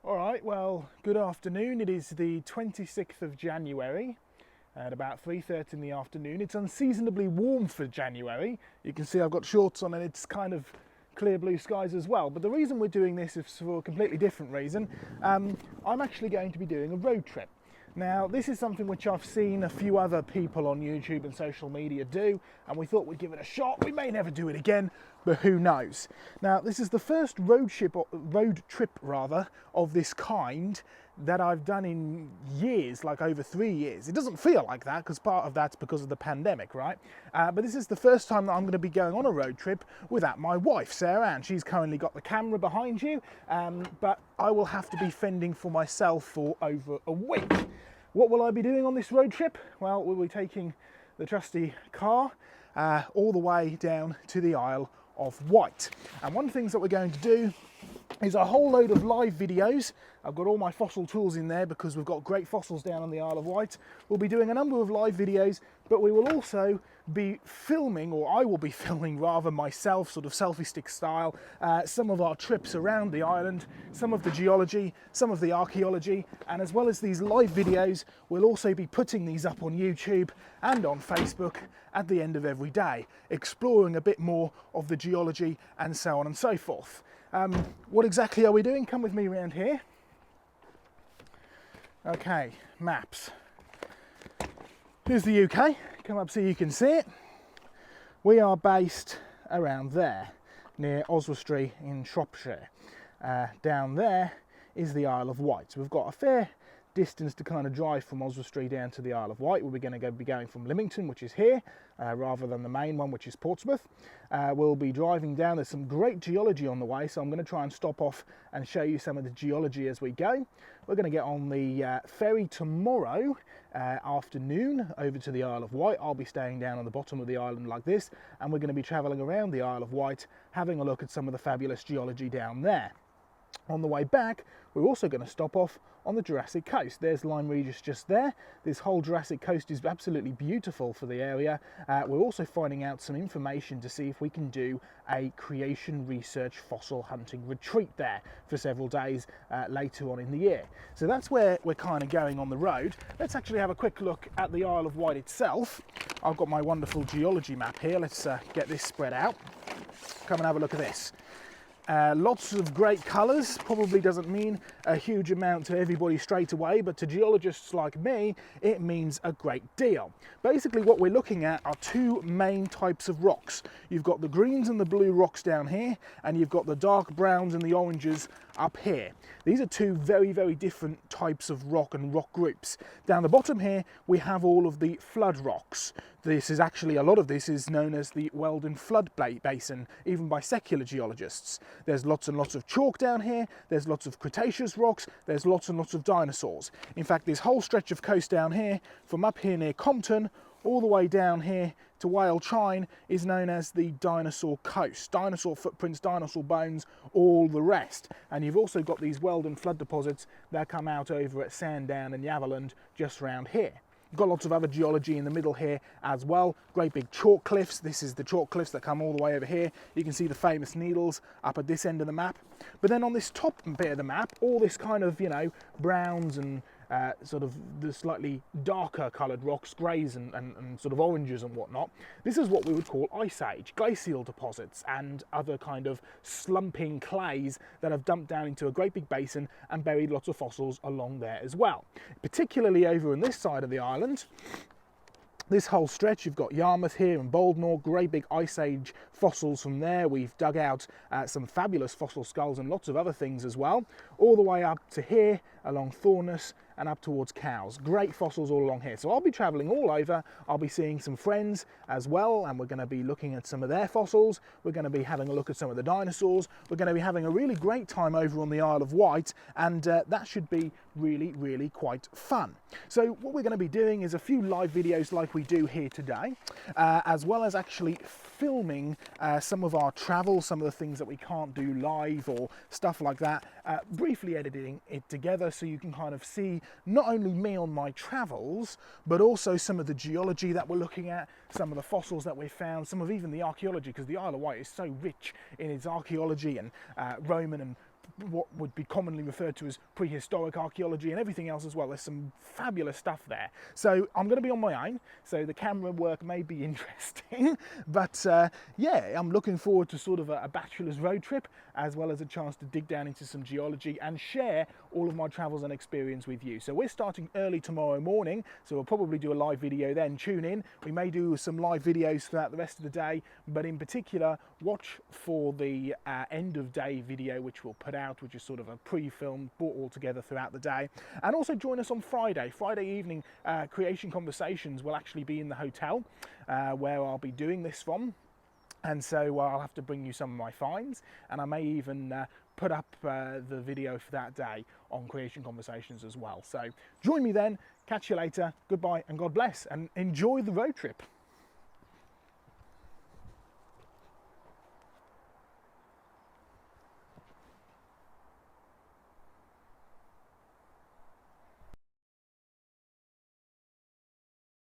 All right, well, good afternoon. It is the 26th of January at about 3:30 in the afternoon. It's unseasonably warm for January. You can see I've got shorts on and it's kind of clear blue skies as well. But the reason we're doing this is for a completely different reason. I'm actually going to be doing a road trip. Now, this is something which I've seen a few other people on YouTube and social media do, and we thought we'd give it a shot. We may never do it again, but who knows? Now, this is the first road trip of this kind that I've done in years, like over 3 years. It doesn't feel like that because part of that's because of the pandemic, right? But this is the first time that I'm going to be going on a road trip without my wife, Sarah Ann. She's currently got the camera behind you, but I will have to be fending for myself for over a week. What will I be doing on this road trip? Well, we'll be taking the trusty car all the way down to the Isle of Wight. And one of the things that we're going to do is a whole load of live videos. I've got all my fossil tools in there because we've got great fossils down on the Isle of Wight. We'll be doing a number of live videos, but we will also be filming, or I will be filming rather myself, sort of selfie stick style, some of our trips around the island, some of the geology, some of the archaeology, and as well as these live videos, we'll also be putting these up on YouTube and on Facebook at the end of every day, exploring a bit more of the geology and so on and so forth. What exactly are we doing? Come with me around here. Okay, maps. Here's the UK. Come up so you can see it. We are based around there, near Oswestry in Shropshire. Down there is the Isle of Wight. So we've got a fair distance to kind of drive from Oswestry down to the Isle of Wight. We're going to be going from Lymington, which is here, rather than the main one, which is Portsmouth. We'll be driving down. There's some great geology on the way, so I'm going to try and stop off and show you some of the geology as we go. We're going to get on the ferry tomorrow afternoon over to the Isle of Wight. I'll be staying down on the bottom of the island like this, and we're going to be travelling around the Isle of Wight, having a look at some of the fabulous geology down there. On the way back, we're also going to stop off on the Jurassic Coast. There's Lyme Regis just there. This whole Jurassic Coast is absolutely beautiful for the area. We're also finding out some information to see if we can do a creation research fossil hunting retreat there for several days later on in the year. So that's where we're kind of going on the road. Let's actually have a quick look at the Isle of Wight itself. I've got my wonderful geology map here. Let's get this spread out. Come and have a look at this. Lots of great colours. Probably doesn't mean a huge amount to everybody straight away, but to geologists like me, it means a great deal. Basically what we're looking at are two main types of rocks. You've got the greens and the blue rocks down here, and you've got the dark browns and the oranges up here. These are two very, very different types of rock and rock groups. Down the bottom here, we have all of the flood rocks. This is actually, a lot of this is known as the Wealden Flood Basin, even by secular geologists. There's lots and lots of chalk down here, there's lots of Cretaceous rocks, there's lots and lots of dinosaurs. In fact, this whole stretch of coast down here, from up here near Compton, all the way down here to Whale Chine, is known as the dinosaur coast. Dinosaur footprints, dinosaur bones, all the rest. And you've also got these Wealden flood deposits that come out over at Sandown and Yaverland just round here. You've got lots of other geology in the middle here as well. Great big chalk cliffs. This is the chalk cliffs that come all the way over here. You can see the famous needles up at this end of the map. But then on this top bit of the map, all this kind of, you know, browns and sort of the slightly darker coloured rocks, greys and sort of oranges and whatnot. This is what we would call Ice Age, glacial deposits and other kind of slumping clays that have dumped down into a great big basin and buried lots of fossils along there as well. Particularly over on this side of the island, this whole stretch, you've got Yarmouth here and Boldmore, great big Ice Age fossils from there. We've dug out some fabulous fossil skulls and lots of other things as well, all the way up to here along Thorness and up towards Cowes. Great fossils all along here. So I'll be travelling all over. I'll be seeing some friends as well, and we're going to be looking at some of their fossils. We're going to be having a look at some of the dinosaurs. We're going to be having a really great time over on the Isle of Wight, and that should be really, really quite fun. So what we're going to be doing is a few live videos like we do here today, as well as actually filming some of our travel, some of the things that we can't do live or stuff like that, briefly editing it together so you can kind of see not only me on my travels, but also some of the geology that we're looking at, some of the fossils that we've found, some of even the archaeology, because the Isle of Wight is so rich in its archaeology and Roman and what would be commonly referred to as prehistoric archaeology and everything else as well. There's some fabulous stuff there. So I'm going to be on my own, so the camera work may be interesting, but yeah, I'm looking forward to sort of a bachelor's road trip, as well as a chance to dig down into some geology and share all of my travels and experience with you. So we're starting early tomorrow morning, so we'll probably do a live video then. Tune in. We may do some live videos throughout the rest of the day, but in particular watch for the end of day video which we'll put out, which is sort of a pre-film brought all together throughout the day. And also join us on Friday evening. Creation Conversations will actually be in the hotel where I'll be doing this from, and so I'll have to bring you some of my finds, and I may even put up the video for that day on Creation Conversations as well. So join me then. Catch you later. Goodbye and God bless, and enjoy the road trip.